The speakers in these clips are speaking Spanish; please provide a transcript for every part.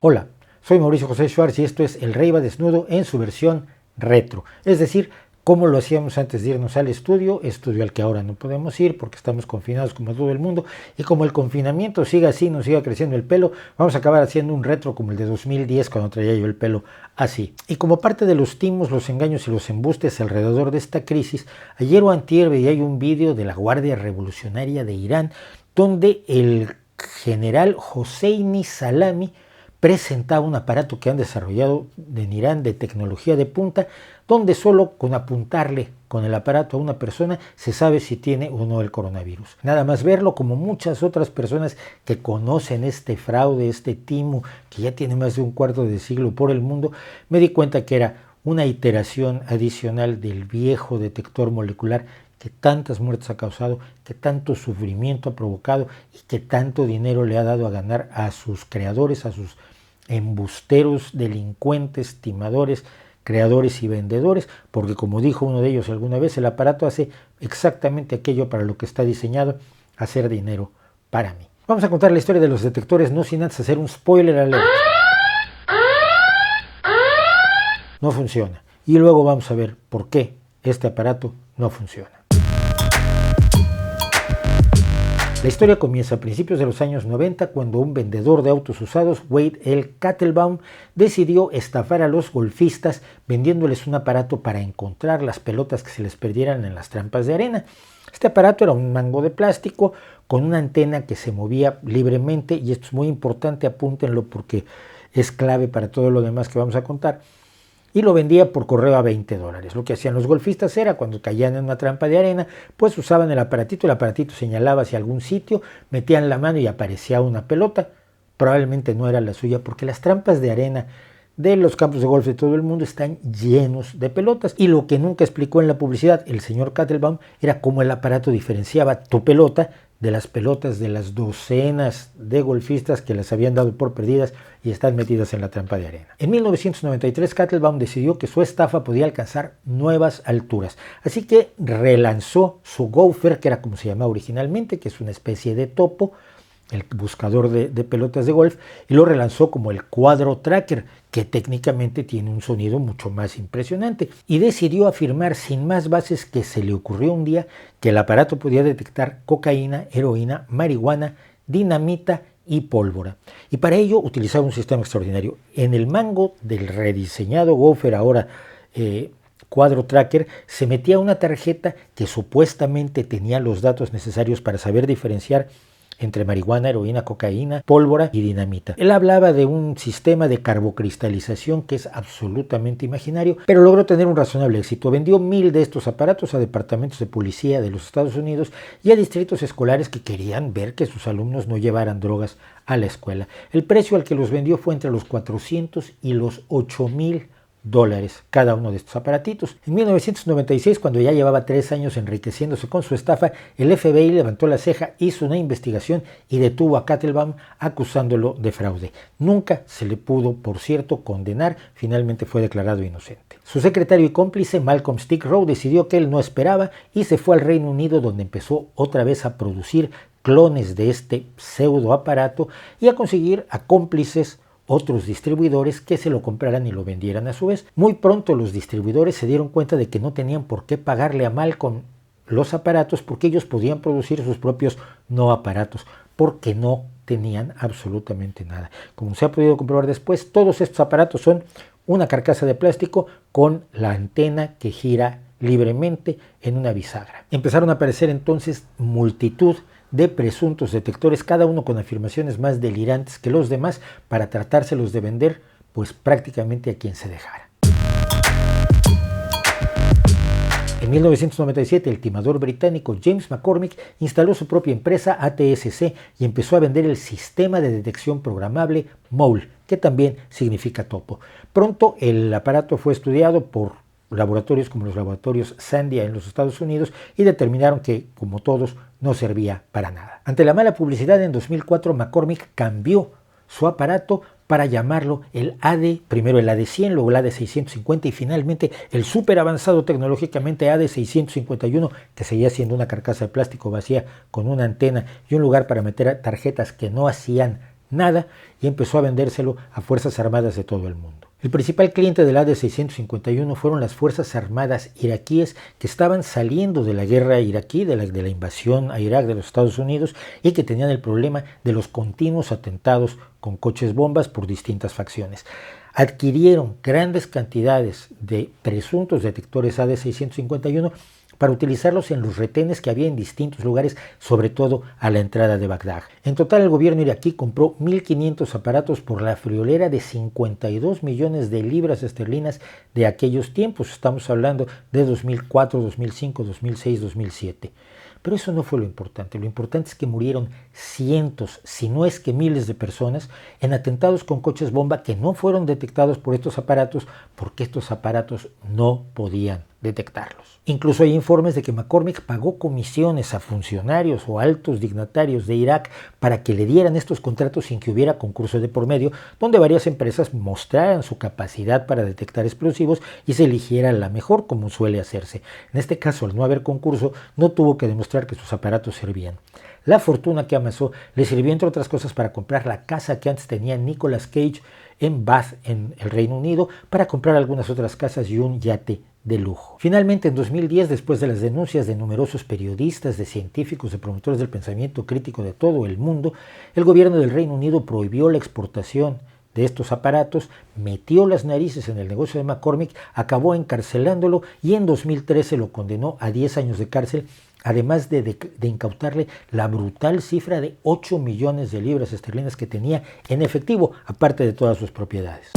Hola, soy Mauricio José Schwartz y esto es El Rey va desnudo en su versión retro, es decir, como lo hacíamos antes de irnos al estudio al que ahora no podemos ir porque estamos confinados como todo el mundo, y como el confinamiento siga así, nos siga creciendo el pelo, vamos a acabar haciendo un retro como el de 2010 cuando traía yo el pelo así. Y como parte de los timos, los engaños y los embustes alrededor de esta crisis, ayer o antier veía un vídeo de la Guardia Revolucionaria de Irán donde el general Hosseini Salami presentaba un aparato que han desarrollado en Irán de tecnología de punta, donde solo con apuntarle con el aparato a una persona se sabe si tiene o no el coronavirus. Nada más verlo, como muchas otras personas que conocen este fraude, este timo, que ya tiene más de un cuarto de siglo por el mundo, me di cuenta que era una iteración adicional del viejo detector molecular que tantas muertes ha causado, que tanto sufrimiento ha provocado y que tanto dinero le ha dado a ganar a sus creadores, a sus embusteros, delincuentes, timadores, creadores y vendedores, porque como dijo uno de ellos alguna vez, el aparato hace exactamente aquello para lo que está diseñado, hacer dinero para mí. Vamos a contar la historia de los detectores, no sin antes hacer un spoiler alert. No funciona. Y luego vamos a ver por qué este aparato no funciona. La historia comienza a principios de los años 90 cuando un vendedor de autos usados, Wade L. Kattelbaum, decidió estafar a los golfistas vendiéndoles un aparato para encontrar las pelotas que se les perdieran en las trampas de arena. Este aparato era un mango de plástico con una antena que se movía libremente, y esto es muy importante, apúntenlo porque es clave para todo lo demás que vamos a contar. Y lo vendía por correo a $20. Lo que hacían los golfistas era, cuando caían en una trampa de arena, pues usaban el aparatito señalaba hacia algún sitio, metían la mano y aparecía una pelota. Probablemente no era la suya, porque las trampas de arena de los campos de golf de todo el mundo están llenos de pelotas. Y lo que nunca explicó en la publicidad el señor Kattelbaum era cómo el aparato diferenciaba tu pelota de las pelotas de las docenas de golfistas que las habían dado por perdidas y están metidas en la trampa de arena. En 1993, Kattelbaum decidió que su estafa podía alcanzar nuevas alturas, así que relanzó su Gopher, que era como se llamaba originalmente, que es una especie de topo, el buscador de pelotas de golf, y lo relanzó como el Quadro Tracker, que técnicamente tiene un sonido mucho más impresionante, y decidió afirmar sin más bases que se le ocurrió un día que el aparato podía detectar cocaína, heroína, marihuana, dinamita y pólvora. Y para ello utilizaba un sistema extraordinario. En el mango del rediseñado Gopher, ahora Quadro Tracker, se metía una tarjeta que supuestamente tenía los datos necesarios para saber diferenciar entre marihuana, heroína, cocaína, pólvora y dinamita. Él hablaba de un sistema de carbocristalización que es absolutamente imaginario, pero logró tener un razonable éxito. Vendió 1000 de estos aparatos a departamentos de policía de los Estados Unidos y a distritos escolares que querían ver que sus alumnos no llevaran drogas a la escuela. El precio al que los vendió fue entre los $400 y los $8000 cada uno de estos aparatitos. En 1996, cuando ya llevaba 3 años enriqueciéndose con su estafa, el FBI levantó la ceja, hizo una investigación y detuvo a Kattelbaum acusándolo de fraude. Nunca se le pudo, por cierto, condenar, finalmente fue declarado inocente. Su secretario y cómplice, Malcolm Stickrow, decidió que él no esperaba y se fue al Reino Unido, donde empezó otra vez a producir clones de este pseudo aparato y a conseguir a cómplices, otros distribuidores, que se lo compraran y lo vendieran a su vez. Muy pronto los distribuidores se dieron cuenta de que no tenían por qué pagarle a Malcolm los aparatos, porque ellos podían producir sus propios no aparatos, porque no tenían absolutamente nada. Como se ha podido comprobar después, todos estos aparatos son una carcasa de plástico con la antena que gira libremente en una bisagra. Empezaron a aparecer entonces multitud de presuntos detectores, cada uno con afirmaciones más delirantes que los demás, para tratárselos de vender pues prácticamente a quien se dejara. En 1997, el timador británico James McCormick instaló su propia empresa ATSC y empezó a vender el sistema de detección programable Mole, que también significa topo. Pronto el aparato fue estudiado por laboratorios como los laboratorios Sandia en los Estados Unidos y determinaron que, como todos, no servía para nada. Ante la mala publicidad, en 2004 McCormick cambió su aparato para llamarlo el AD, primero el AD100, luego el AD650 y finalmente el súper avanzado tecnológicamente AD651, que seguía siendo una carcasa de plástico vacía con una antena y un lugar para meter tarjetas que no hacían nada y empezó a vendérselo a fuerzas armadas de todo el mundo. El principal cliente del AD-651 fueron las fuerzas armadas iraquíes que estaban saliendo de la guerra iraquí, de la invasión a Irak de los Estados Unidos, y que tenían el problema de los continuos atentados con coches bombas por distintas facciones. Adquirieron grandes cantidades de presuntos detectores AD-651 para utilizarlos en los retenes que había en distintos lugares, sobre todo a la entrada de Bagdad. En total, el gobierno iraquí compró 1.500 aparatos por la friolera de 52 millones de libras esterlinas de aquellos tiempos. Estamos hablando de 2004, 2005, 2006, 2007. Pero eso no fue lo importante es que murieron cientos, si no es que miles de personas en atentados con coches bomba que no fueron detectados por estos aparatos porque estos aparatos no podían detectarlos. Incluso hay informes de que McCormick pagó comisiones a funcionarios o altos dignatarios de Irak para que le dieran estos contratos sin que hubiera concurso de por medio, donde varias empresas mostraran su capacidad para detectar explosivos y se eligiera la mejor, como suele hacerse. En este caso, al no haber concurso, no tuvo que demostrar que sus aparatos servían. La fortuna que amasó le sirvió, entre otras cosas, para comprar la casa que antes tenía Nicolas Cage en Bath, en el Reino Unido, para comprar algunas otras casas y un yate de lujo. Finalmente, en 2010, después de las denuncias de numerosos periodistas, de científicos, de promotores del pensamiento crítico de todo el mundo, el gobierno del Reino Unido prohibió la exportación de estos aparatos, metió las narices en el negocio de McCormick, acabó encarcelándolo y en 2013 lo condenó a 10 años de cárcel, además de incautarle la brutal cifra de 8 millones de libras esterlinas que tenía en efectivo, aparte de todas sus propiedades.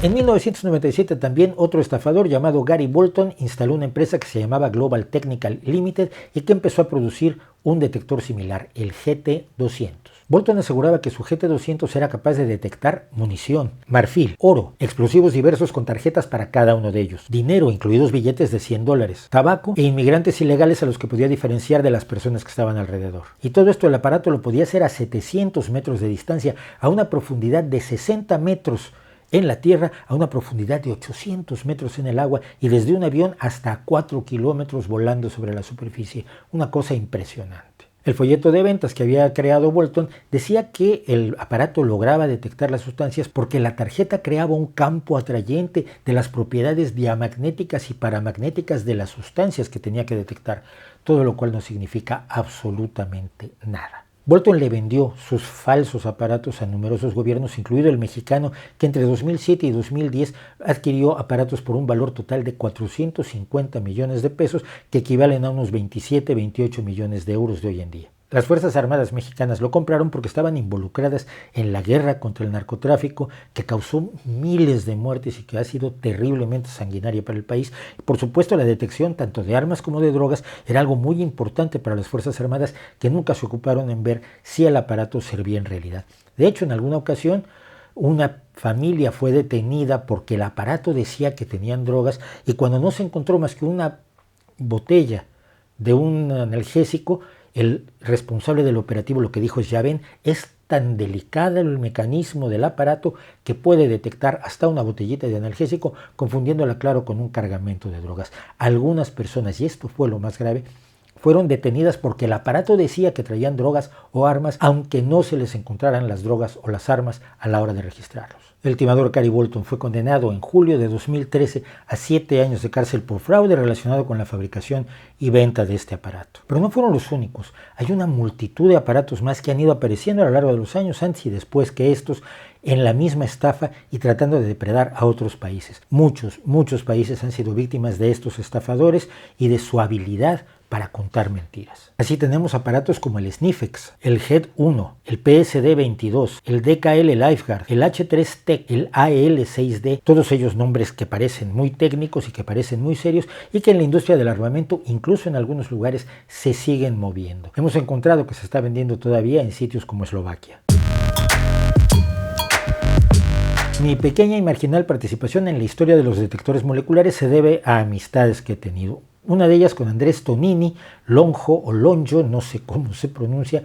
En 1997 también otro estafador llamado Gary Bolton instaló una empresa que se llamaba Global Technical Limited y que empezó a producir un detector similar, el GT200. Bolton aseguraba que su GT200 era capaz de detectar munición, marfil, oro, explosivos diversos con tarjetas para cada uno de ellos, dinero, incluidos billetes de $100, tabaco e inmigrantes ilegales a los que podía diferenciar de las personas que estaban alrededor. Y todo esto el aparato lo podía hacer a 700 metros de distancia, a una profundidad de 60 metros en la tierra, a una profundidad de 800 metros en el agua y desde un avión hasta 4 kilómetros volando sobre la superficie. Una cosa impresionante. El folleto de ventas que había creado Bolton decía que el aparato lograba detectar las sustancias porque la tarjeta creaba un campo atrayente de las propiedades diamagnéticas y paramagnéticas de las sustancias que tenía que detectar, todo lo cual no significa absolutamente nada. Bolton le vendió sus falsos aparatos a numerosos gobiernos, incluido el mexicano, que entre 2007 y 2010 adquirió aparatos por un valor total de 450 millones de pesos, que equivalen a unos 27-28 millones de euros de hoy en día. Las Fuerzas Armadas mexicanas lo compraron porque estaban involucradas en la guerra contra el narcotráfico, que causó miles de muertes y que ha sido terriblemente sanguinaria para el país. Por supuesto, la detección tanto de armas como de drogas era algo muy importante para las Fuerzas Armadas, que nunca se ocuparon en ver si el aparato servía en realidad. De hecho, en alguna ocasión, una familia fue detenida porque el aparato decía que tenían drogas y cuando no se encontró más que una botella de un analgésico, el responsable del operativo lo que dijo es: ya ven, es tan delicado el mecanismo del aparato que puede detectar hasta una botellita de analgésico, confundiéndola, claro, con un cargamento de drogas. Algunas personas, y esto fue lo más grave, fueron detenidas porque el aparato decía que traían drogas o armas, aunque no se les encontraran las drogas o las armas a la hora de registrarlos. El timador Gary Bolton fue condenado en julio de 2013 a 7 años de cárcel por fraude relacionado con la fabricación y venta de este aparato. Pero no fueron los únicos. Hay una multitud de aparatos más que han ido apareciendo a lo largo de los años, antes y después que estos, en la misma estafa y tratando de depredar a otros países. Muchos países han sido víctimas de estos estafadores y de su habilidad para contar mentiras. Así tenemos aparatos como el Sniffex, el HED 1, el PSD-22, el DKL Lifeguard, el H3 Tech, el AL6D, todos ellos nombres que parecen muy técnicos y que parecen muy serios y que en la industria del armamento, incluso en algunos lugares, se siguen moviendo. Hemos encontrado que se está vendiendo todavía en sitios como Eslovaquia. Mi pequeña y marginal participación en la historia de los detectores moleculares se debe a amistades que he tenido. Una de ellas con Andrés Tonini, Lonjo o Lonjo, no sé cómo se pronuncia,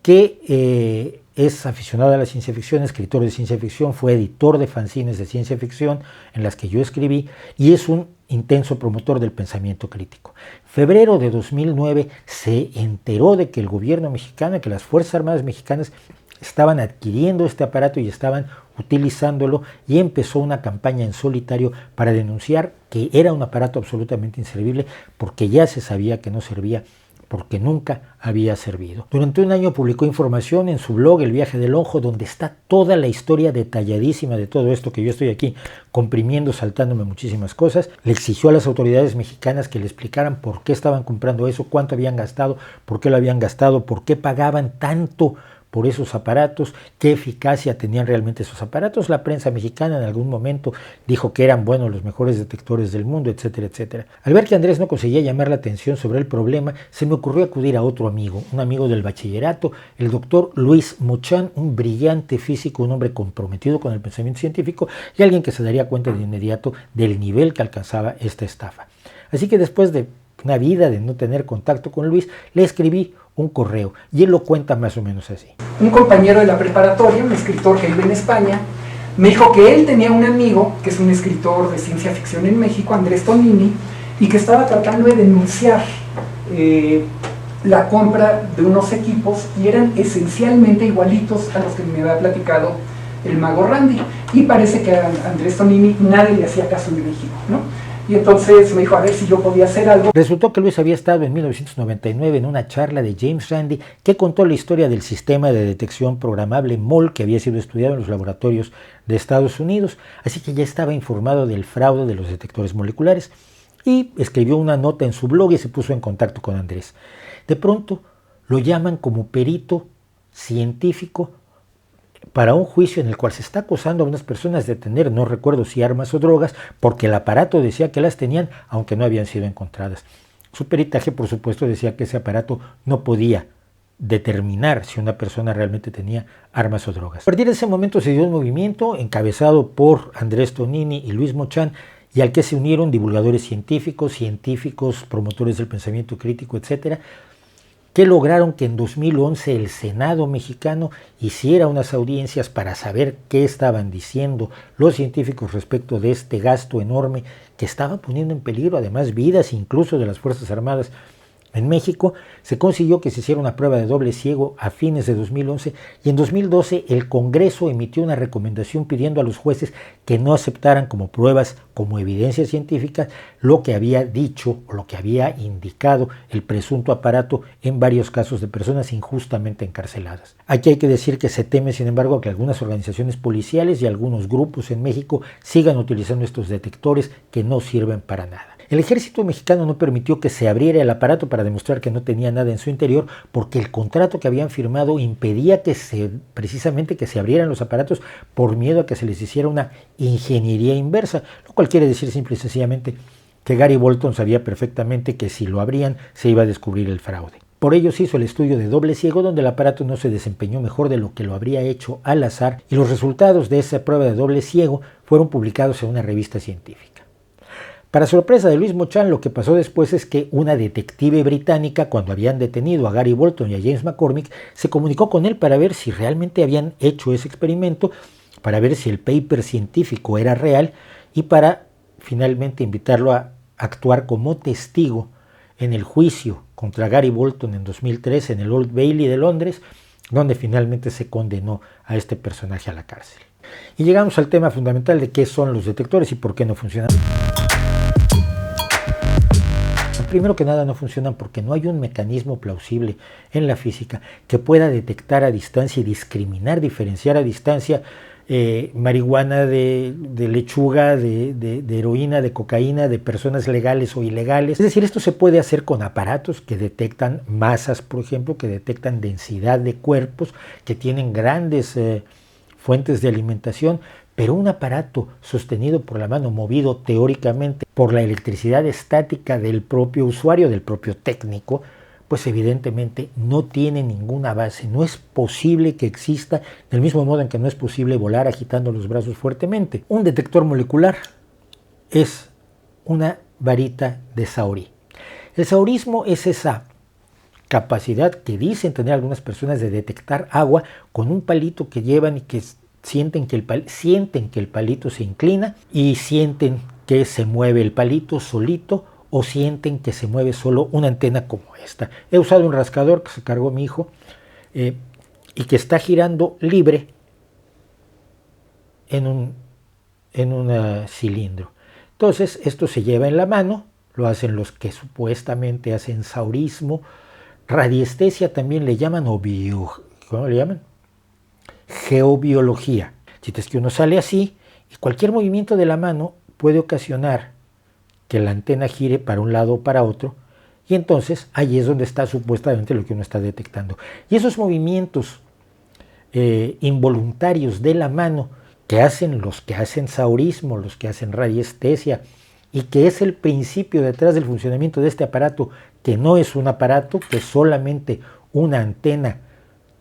que es aficionado a la ciencia ficción, escritor de ciencia ficción, fue editor de fanzines de ciencia ficción en las que yo escribí y es un intenso promotor del pensamiento crítico. En febrero de 2009 se enteró de que el gobierno mexicano, que las Fuerzas Armadas mexicanas estaban adquiriendo este aparato y estaban utilizándolo, y empezó una campaña en solitario para denunciar que era un aparato absolutamente inservible porque ya se sabía que no servía, porque nunca había servido. Durante un año publicó información en su blog El Viaje del Ojo, donde está toda la historia detalladísima de todo esto que yo estoy aquí comprimiendo, saltándome muchísimas cosas. Le exigió a las autoridades mexicanas que le explicaran por qué estaban comprando eso, cuánto habían gastado, por qué lo habían gastado, por qué pagaban tanto por esos aparatos, qué eficacia tenían realmente esos aparatos. La prensa mexicana en algún momento dijo que eran, bueno, los mejores detectores del mundo, etcétera, etcétera. Al ver que Andrés no conseguía llamar la atención sobre el problema, se me ocurrió acudir a otro amigo, un amigo del bachillerato, el doctor Luis Mochán, un brillante físico, un hombre comprometido con el pensamiento científico y alguien que se daría cuenta de inmediato del nivel que alcanzaba esta estafa. Así que después de una vida de no tener contacto con Luis, le escribí un correo y él lo cuenta más o menos así. Un compañero de la preparatoria, un escritor que vive en España, me dijo que él tenía un amigo que es un escritor de ciencia ficción en México, Andrés Tonini, y que estaba tratando de denunciar la compra de unos equipos y eran esencialmente igualitos a los que me había platicado el mago Randy, y parece que a Andrés Tonini nadie le hacía caso en México, ¿no? Y entonces me dijo a ver si yo podía hacer algo. Resultó que Luis había estado en 1999 en una charla de James Randi que contó la historia del sistema de detección programable MOL que había sido estudiado en los laboratorios de Estados Unidos, así que ya estaba informado del fraude de los detectores moleculares y escribió una nota en su blog y se puso en contacto con Andrés. De pronto lo llaman como perito científico para un juicio en el cual se está acusando a unas personas de tener, no recuerdo si armas o drogas, porque el aparato decía que las tenían, aunque no habían sido encontradas. Su peritaje, por supuesto, decía que ese aparato no podía determinar si una persona realmente tenía armas o drogas. A partir de ese momento se dio un movimiento encabezado por Andrés Tonini y Luis Mochán, y al que se unieron divulgadores científicos, promotores del pensamiento crítico, etcétera, que lograron que en 2011 el Senado mexicano hiciera unas audiencias para saber qué estaban diciendo los científicos respecto de este gasto enorme que estaba poniendo en peligro además vidas incluso de las Fuerzas Armadas. En México se consiguió que se hiciera una prueba de doble ciego a fines de 2011 y en 2012 el Congreso emitió una recomendación pidiendo a los jueces que no aceptaran como pruebas, como evidencia científica, lo que había dicho o lo que había indicado el presunto aparato en varios casos de personas injustamente encarceladas. Aquí hay que decir que se teme, sin embargo, que algunas organizaciones policiales y algunos grupos en México sigan utilizando estos detectores que no sirven para nada. El ejército mexicano no permitió que se abriera el aparato para demostrar que no tenía nada en su interior porque el contrato que habían firmado impedía precisamente que se abrieran los aparatos por miedo a que se les hiciera una ingeniería inversa, lo cual quiere decir simple y sencillamente que Gary Bolton sabía perfectamente que si lo abrían se iba a descubrir el fraude. Por ello se hizo el estudio de doble ciego donde el aparato no se desempeñó mejor de lo que lo habría hecho al azar y los resultados de esa prueba de doble ciego fueron publicados en una revista científica. Para sorpresa de Luis Mochán, lo que pasó después es que una detective británica, cuando habían detenido a Gary Bolton y a James McCormick, se comunicó con él para ver si realmente habían hecho ese experimento, para ver si el paper científico era real y para finalmente invitarlo a actuar como testigo en el juicio contra Gary Bolton en 2003 en el Old Bailey de Londres, donde finalmente se condenó a este personaje a la cárcel. Y llegamos al tema fundamental de qué son los detectores y por qué no funcionan. Primero que nada no funcionan porque no hay un mecanismo plausible en la física que pueda detectar a distancia y discriminar, diferenciar a distancia marihuana de lechuga, de heroína, de cocaína, de personas legales o ilegales. Es decir, esto se puede hacer con aparatos que detectan masas, por ejemplo, que detectan densidad de cuerpos, que tienen grandes fuentes de alimentación, pero un aparato sostenido por la mano, movido teóricamente por la electricidad estática del propio usuario, del propio técnico, pues evidentemente no tiene ninguna base. No es posible que exista, del mismo modo en que no es posible volar agitando los brazos fuertemente. Un detector molecular es una varita de Saori. El saurismo es esa capacidad que dicen tener algunas personas de detectar agua con un palito que llevan y que sienten que el palito se inclina y sienten que se mueve el palito solito o sienten que se mueve solo una antena como esta. He usado un rascador que se cargó mi hijo y que está girando libre en un cilindro. Entonces esto se lleva en la mano, lo hacen los que supuestamente hacen saurismo, radiestesia también le llaman, ¿cómo le llaman? Geobiología. Si es que uno sale así y cualquier movimiento de la mano puede ocasionar que la antena gire para un lado o para otro, y entonces ahí es donde está supuestamente lo que uno está detectando. Y esos movimientos involuntarios de la mano que hacen los que hacen saurismo, los que hacen radiestesia, y que es el principio detrás del funcionamiento de este aparato, que no es un aparato, que es solamente una antena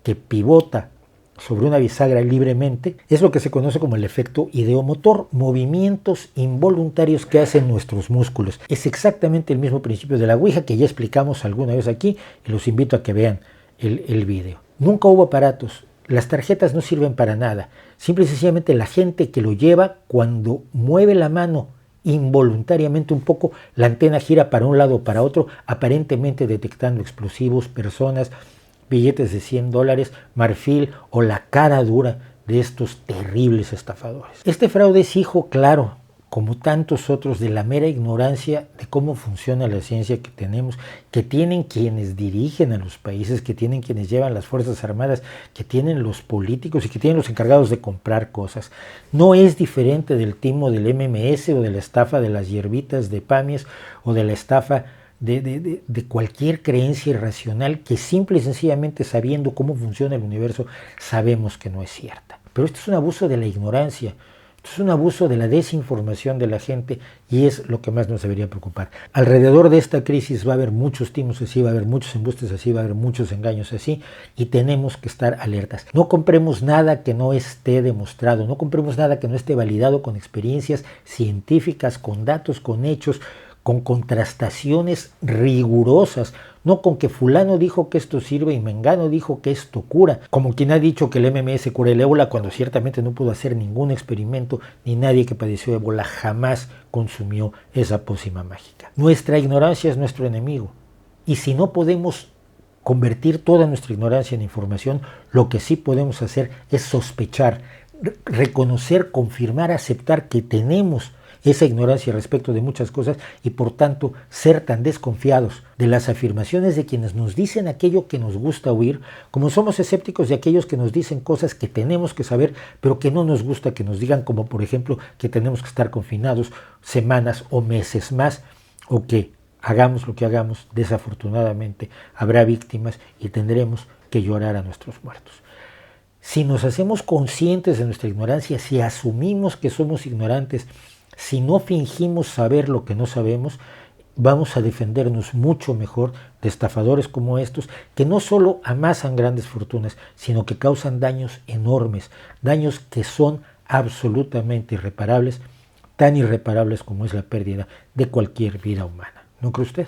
que pivota sobre una bisagra libremente, es lo que se conoce como el efecto ideomotor, movimientos involuntarios que hacen nuestros músculos. Es exactamente el mismo principio de la Ouija que ya explicamos alguna vez aquí, y los invito a que vean el video. Nunca hubo aparatos, las tarjetas no sirven para nada, simple y sencillamente la gente que lo lleva, cuando mueve la mano involuntariamente un poco, la antena gira para un lado o para otro, aparentemente detectando explosivos, personas, billetes de $100, marfil o la cara dura de estos terribles estafadores. Este fraude es hijo, claro, como tantos otros, de la mera ignorancia de cómo funciona la ciencia que tenemos, que tienen quienes dirigen a los países, que tienen quienes llevan las Fuerzas Armadas, que tienen los políticos y que tienen los encargados de comprar cosas. No es diferente del timo del MMS o de la estafa de las hierbitas de Pamies o de la estafa de cualquier creencia irracional que simple y sencillamente, sabiendo cómo funciona el universo, sabemos que no es cierta. Pero esto es un abuso de la ignorancia. Es un abuso de la desinformación de la gente, y es lo que más nos debería preocupar. Alrededor de esta crisis va a haber muchos timos así, va a haber muchos embustes así, va a haber muchos engaños así, y tenemos que estar alertas. No compremos nada que no esté demostrado, no compremos nada que no esté validado con experiencias científicas, con datos, con hechos, con contrastaciones rigurosas, no con que fulano dijo que esto sirve y mengano dijo que esto cura, como quien ha dicho que el MMS cura el ébola cuando ciertamente no pudo hacer ningún experimento, ni nadie que padeció ébola jamás consumió esa pócima mágica. Nuestra ignorancia es nuestro enemigo, y si no podemos convertir toda nuestra ignorancia en información, lo que sí podemos hacer es sospechar, reconocer, confirmar, aceptar que tenemos esa ignorancia respecto de muchas cosas, y por tanto ser tan desconfiados de las afirmaciones de quienes nos dicen aquello que nos gusta oír, como somos escépticos de aquellos que nos dicen cosas que tenemos que saber pero que no nos gusta que nos digan, como por ejemplo que tenemos que estar confinados semanas o meses más, o que hagamos lo que hagamos, desafortunadamente habrá víctimas y tendremos que llorar a nuestros muertos. Si nos hacemos conscientes de nuestra ignorancia, si asumimos que somos ignorantes, si no fingimos saber lo que no sabemos, vamos a defendernos mucho mejor de estafadores como estos, que no solo amasan grandes fortunas, sino que causan daños enormes, daños que son absolutamente irreparables, tan irreparables como es la pérdida de cualquier vida humana. ¿No cree usted?